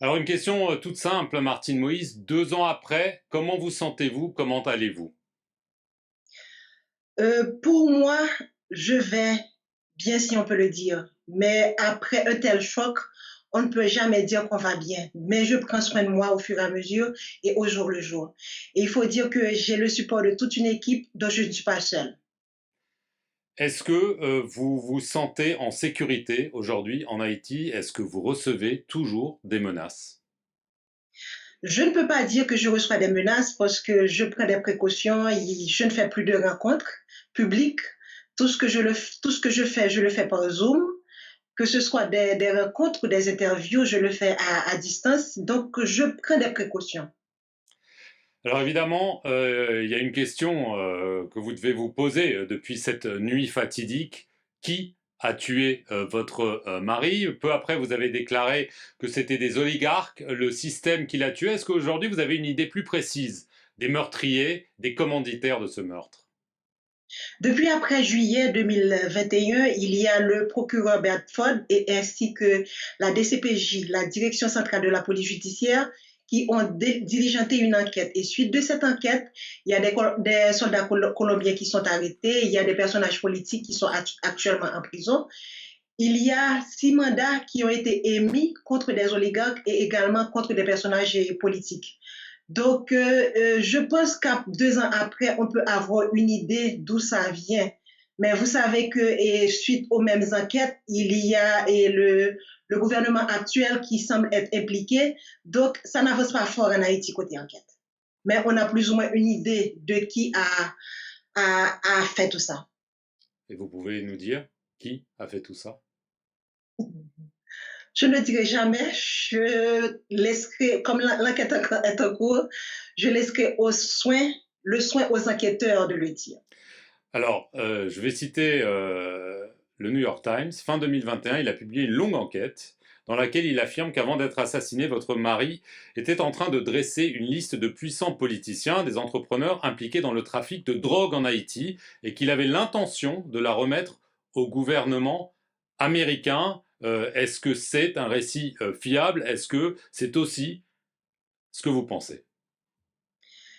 Alors une question toute simple, Martine Moïse. 2 ans après, comment vous sentez-vous? Comment allez-vous? Pour moi, je vais bien si on peut le dire, mais après un tel choc, on ne peut jamais dire qu'on va bien. Mais je prends soin de moi au fur et à mesure et au jour le jour. Et il faut dire que j'ai le support de toute une équipe dont je ne suis pas seule. Est-ce que vous vous sentez en sécurité aujourd'hui en Haïti? Est-ce que vous recevez toujours des menaces? Je ne peux pas dire que je reçois des menaces parce que je prends des précautions et je ne fais plus de rencontres publiques. Tout ce que je le fais par Zoom, que ce soit des rencontres ou des interviews, je le fais à distance. Donc, je prends des précautions. Alors évidemment, il y a une question que vous devez vous poser depuis cette nuit fatidique. Qui a tué votre mari? Peu après, vous avez déclaré que c'était des oligarques, le système qui l'a tué. Est-ce qu'aujourd'hui, vous avez une idée plus précise des meurtriers, des commanditaires de ce meurtre? Depuis après juillet 2021, il y a le procureur Bedford et ainsi que la DCPJ, la Direction centrale de la police judiciaire, qui ont diligenté une enquête. Et suite de cette enquête, il y a des soldats colombiens qui sont arrêtés, il y a des personnages politiques qui sont actuellement en prison. Il y a 6 mandats qui ont été émis contre des oligarques et également contre des personnages politiques. Donc, je pense qu'à 2 ans après, on peut avoir une idée d'où ça vient. Mais vous savez que et suite aux mêmes enquêtes, il y a le gouvernement actuel qui semble être impliqué. Donc, ça n'avance pas fort en Haïti côté enquête. Mais on a plus ou moins une idée de qui a fait tout ça. Et vous pouvez nous dire qui a fait tout ça? Je ne le dirai jamais. Je laisserai, comme l'enquête est en cours, je laisserai le soin aux enquêteurs de le dire. Alors, je vais citer le New York Times. Fin 2021, il a publié une longue enquête dans laquelle il affirme qu'avant d'être assassiné, votre mari était en train de dresser une liste de puissants politiciens, des entrepreneurs impliqués dans le trafic de drogue en Haïti, et qu'il avait l'intention de la remettre au gouvernement américain. Est-ce que c'est un récit fiable? Est-ce que c'est aussi ce que vous pensez?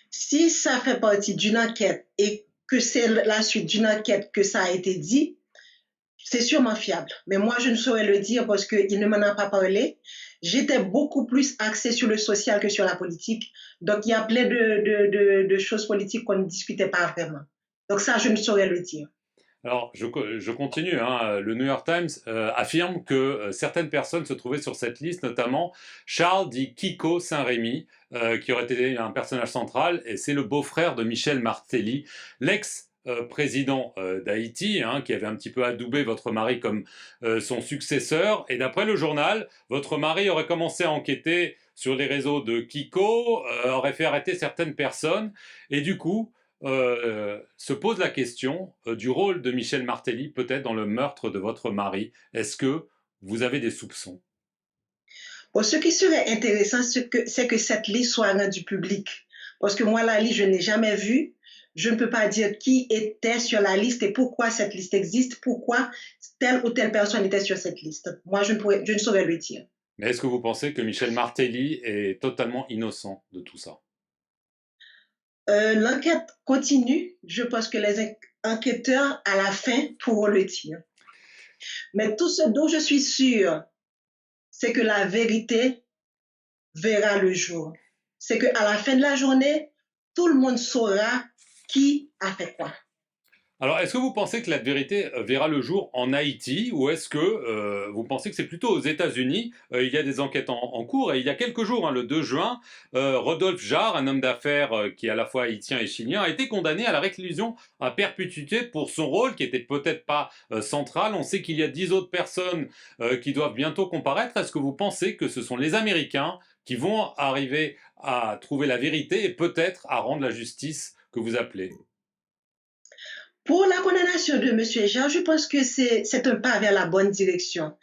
Si ça fait partie d'une enquête et que c'est la suite d'une enquête que ça a été dit, c'est sûrement fiable. Mais moi, je ne saurais le dire parce qu'il ne m'en a pas parlé. J'étais beaucoup plus axée sur le social que sur la politique. Donc, il y a plein de choses politiques qu'on ne discutait pas vraiment. Donc, ça, je ne saurais le dire. Alors, je continue, hein. Le New York Times affirme que certaines personnes se trouvaient sur cette liste, notamment Charles dit Kiko Saint-Rémy, qui aurait été un personnage central, et c'est le beau-frère de Michel Martelly, l'ex-président d'Haïti, hein, qui avait un petit peu adoubé votre mari comme son successeur. Et d'après le journal, votre mari aurait commencé à enquêter sur les réseaux de Kiko, aurait fait arrêter certaines personnes, et du coup se pose la question du rôle de Michel Martelly peut-être dans le meurtre de votre mari. Est-ce que vous avez des soupçons? Bon, ce qui serait intéressant, c'est que cette liste soit rendue publique. Parce que moi, la liste, je ne l'ai jamais vue. Je ne peux pas dire qui était sur la liste et pourquoi cette liste existe, pourquoi telle ou telle personne était sur cette liste. Moi, je ne saurais le dire. Mais est-ce que vous pensez que Michel Martelly est totalement innocent de tout ça? L'enquête continue. Je pense que les enquêteurs, à la fin, pourront le dire. Mais tout ce dont je suis sûre, c'est que la vérité verra le jour. C'est qu'à la fin de la journée, tout le monde saura qui a fait quoi. Alors, est-ce que vous pensez que la vérité verra le jour en Haïti ou est-ce que vous pensez que c'est plutôt aux États-Unis? Il y a des enquêtes en cours et il y a quelques jours, hein, le 2 juin, Rodolphe Jarre, un homme d'affaires qui est à la fois haïtien et chilien, a été condamné à la réclusion à perpétuité pour son rôle qui était peut-être pas central. On sait qu'il y a 10 autres personnes qui doivent bientôt comparaître. Est-ce que vous pensez que ce sont les Américains qui vont arriver à trouver la vérité et peut-être à rendre la justice que vous appelez? Pour la condamnation de M. Jean, je pense que c'est un pas vers la bonne direction.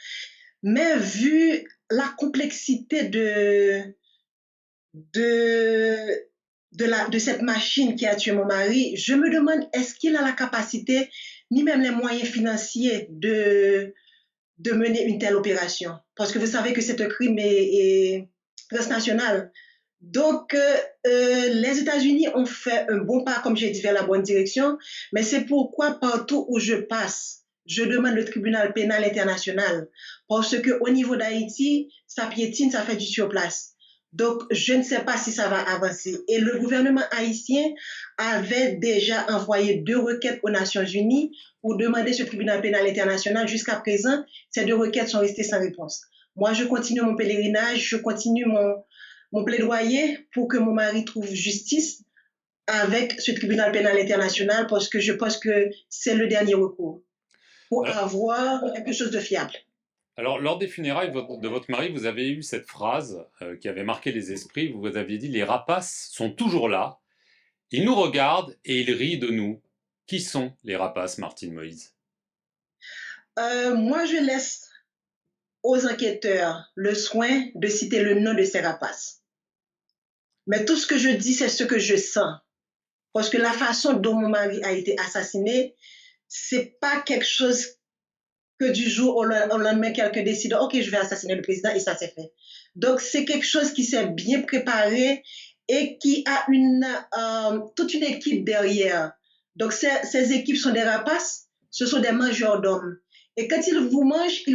Mais vu la complexité de, de cette machine qui a tué mon mari, je me demande est-ce qu'il a la capacité, ni même les moyens financiers de mener une telle opération. Parce que vous savez que c'est un crime transnationale. Donc, les États-Unis ont fait un bon pas, comme j'ai dit, vers la bonne direction, mais c'est pourquoi partout où je passe, je demande le tribunal pénal international, parce qu'au niveau d'Haïti, ça piétine, ça fait du surplace. Donc, je ne sais pas si ça va avancer. Et le gouvernement haïtien avait déjà envoyé 2 requêtes aux Nations Unies pour demander ce tribunal pénal international. Jusqu'à présent, ces 2 requêtes sont restées sans réponse. Moi, je continue mon pèlerinage, je continue mon plaidoyer pour que mon mari trouve justice avec ce tribunal pénal international parce que je pense que c'est le dernier recours pour Alors, avoir quelque chose de fiable. alors, lors des funérailles de votre mari, vous avez eu cette phrase qui avait marqué les esprits. Vous aviez dit: les rapaces sont toujours là. Ils nous regardent et ils rient de nous. Qui sont les rapaces, Martine Moïse? Moi, je laisse aux enquêteurs le soin de citer le nom de ces rapaces. Mais tout ce que je dis, c'est ce que je sens. Parce que la façon dont mon mari a été assassiné, c'est pas quelque chose que du jour au lendemain, quelqu'un décide, OK, je vais assassiner le président et ça s'est fait. Donc, c'est quelque chose qui s'est bien préparé et qui a toute une équipe derrière. Donc, ces équipes sont des rapaces, ce sont des mangeurs d'hommes. Et quand ils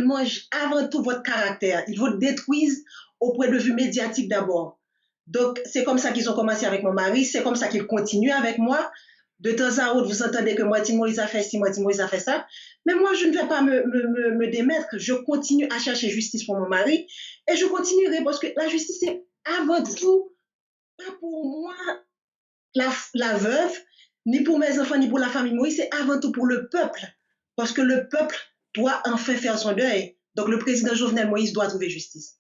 mangent avant tout votre caractère. Ils vous détruisent au point de vue médiatique d'abord. Donc, c'est comme ça qu'ils ont commencé avec mon mari, c'est comme ça qu'ils continuent avec moi. De temps à autre, vous entendez que Martine Moïse a fait ci, Martine Moïse a fait ça. Mais moi, je ne vais pas me démettre. Je continue à chercher justice pour mon mari et je continuerai parce que la justice, c'est avant tout, pas pour moi, la veuve, ni pour mes enfants, ni pour la famille Moïse, c'est avant tout pour le peuple. Parce que le peuple doit enfin faire son deuil. Donc le président Jovenel Moïse doit trouver justice.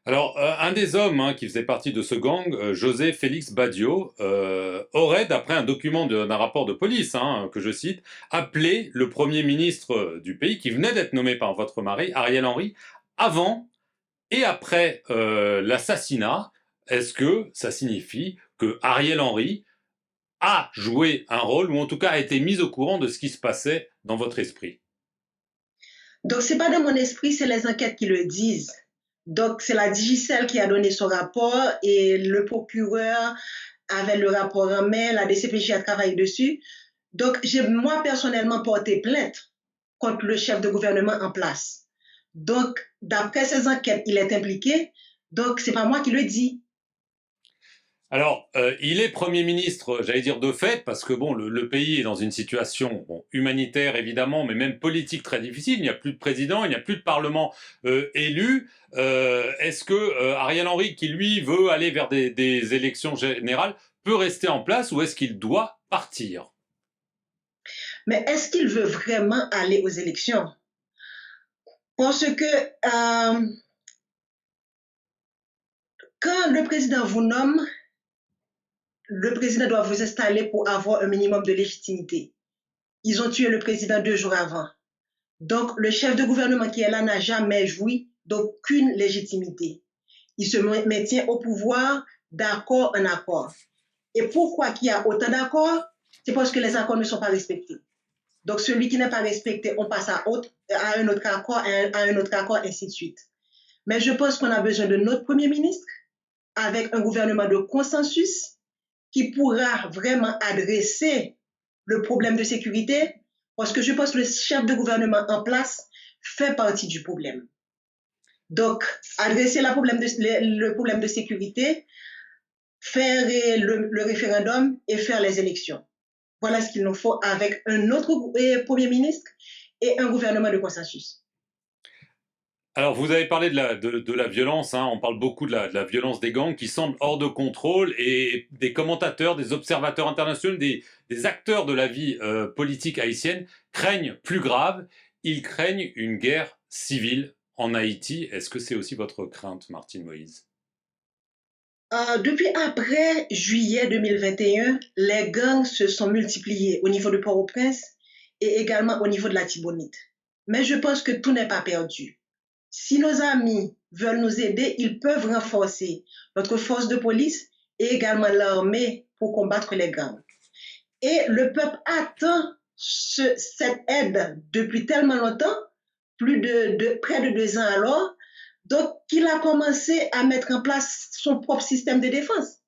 Alors, un des hommes qui faisait partie de ce gang, José Félix Badio, aurait, d'après un document d'un rapport de police, que je cite, appelé le Premier ministre du pays, qui venait d'être nommé par votre mari, Ariel Henry, avant et après l'assassinat. Est-ce que ça signifie que Ariel Henry a joué un rôle, ou en tout cas a été mis au courant de ce qui se passait dans votre esprit? Donc, ce n'est pas dans mon esprit, c'est les enquêtes qui le disent. Donc, c'est la Digicel qui a donné son rapport et le procureur avait le rapport en main, la DCPJ a travaillé dessus. Donc, j'ai moi personnellement porté plainte contre le chef de gouvernement en place. Donc, d'après ces enquêtes, il est impliqué. Donc, ce n'est pas moi qui le dis. Alors, il est Premier ministre, j'allais dire de fait, parce que bon, le pays est dans une situation humanitaire évidemment, mais même politique très difficile. Il n'y a plus de président, il n'y a plus de parlement élu. Est-ce que Ariel Henry, qui lui veut aller vers des élections générales, peut rester en place ou est-ce qu'il doit partir? Mais est-ce qu'il veut vraiment aller aux élections? Parce que quand le président vous nomme, le président doit vous installer pour avoir un minimum de légitimité. Ils ont tué le président 2 jours avant. Donc, le chef de gouvernement qui est là n'a jamais joui d'aucune légitimité. Il se maintient au pouvoir d'accord en accord. Et pourquoi il y a autant d'accords? C'est parce que les accords ne sont pas respectés. Donc, celui qui n'est pas respecté, on passe à un autre accord, à un autre accord, ainsi de suite. Mais je pense qu'on a besoin de notre Premier ministre avec un gouvernement de consensus qui pourra vraiment adresser le problème de sécurité, parce que je pense que le chef de gouvernement en place fait partie du problème. Donc, adresser le problème de sécurité, faire le référendum et faire les élections. Voilà ce qu'il nous faut avec un autre Premier ministre et un gouvernement de consensus. Alors, vous avez parlé de la violence, on parle beaucoup de la violence des gangs qui semble hors de contrôle, et des commentateurs, des observateurs internationaux, des acteurs de la vie politique haïtienne craignent plus grave, ils craignent une guerre civile en Haïti. Est-ce que c'est aussi votre crainte, Martine Moïse? Depuis après juillet 2021, les gangs se sont multipliés au niveau de Port-au-Prince et également au niveau de la Tibonite. Mais je pense que tout n'est pas perdu. Si nos amis veulent nous aider, ils peuvent renforcer notre force de police et également l'armée pour combattre les gangs. Et le peuple attend cette aide depuis tellement longtemps, près de 2 ans alors. Donc, il a commencé à mettre en place son propre système de défense.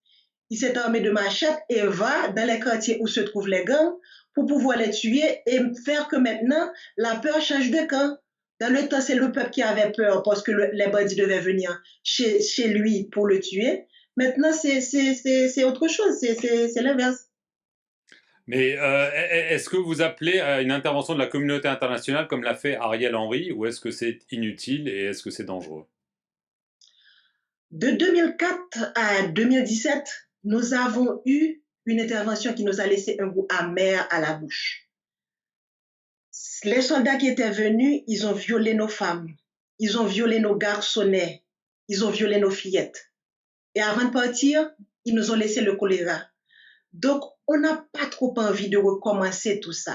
Il s'est armé de machettes et va dans les quartiers où se trouvent les gangs pour pouvoir les tuer et faire que maintenant, la peur change de camp. Dans le temps, c'est le peuple qui avait peur parce que les bandits devaient venir chez lui pour le tuer. Maintenant, c'est autre chose, c'est l'inverse. Mais est-ce que vous appelez à une intervention de la communauté internationale comme l'a fait Ariel Henry, ou est-ce que c'est inutile et est-ce que c'est dangereux? De 2004 à 2017, nous avons eu une intervention qui nous a laissé un goût amer à la bouche. Les soldats qui étaient venus, ils ont violé nos femmes, ils ont violé nos garçonnets, ils ont violé nos fillettes. Et avant de partir, ils nous ont laissé le choléra. Donc, on n'a pas trop envie de recommencer tout ça.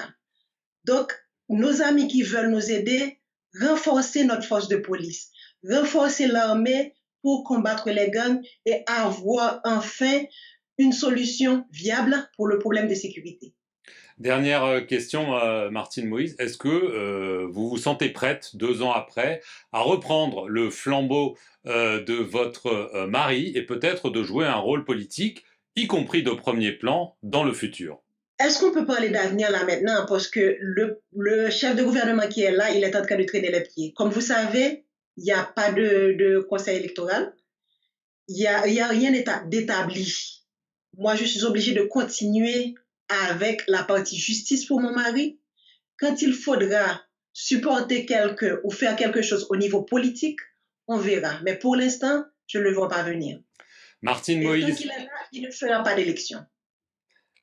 Donc, nos amis qui veulent nous aider, renforcer notre force de police, renforcer l'armée pour combattre les gangs et avoir enfin une solution viable pour le problème de sécurité. Dernière question, Martine Moïse. Est-ce que vous vous sentez prête, 2 ans après, à reprendre le flambeau de votre mari et peut-être de jouer un rôle politique, y compris de premier plan, dans le futur? Est-ce qu'on peut parler d'avenir là maintenant? Parce que le chef de gouvernement qui est là, il est en train de traîner les pieds. Comme vous savez, il n'y a pas de conseil électoral, il y a rien d'établi. Moi, je suis obligée de continuer avec la partie justice pour mon mari. Quand il faudra supporter quelqu'un ou faire quelque chose au niveau politique, on verra. Mais pour l'instant, je ne le vois pas venir. Martine Et tant Moïse, qu'il est là, il ne fera pas d'élection.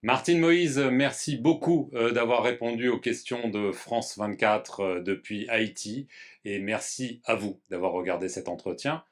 Martine Moïse, merci beaucoup d'avoir répondu aux questions de France 24 depuis Haïti et merci à vous d'avoir regardé cet entretien.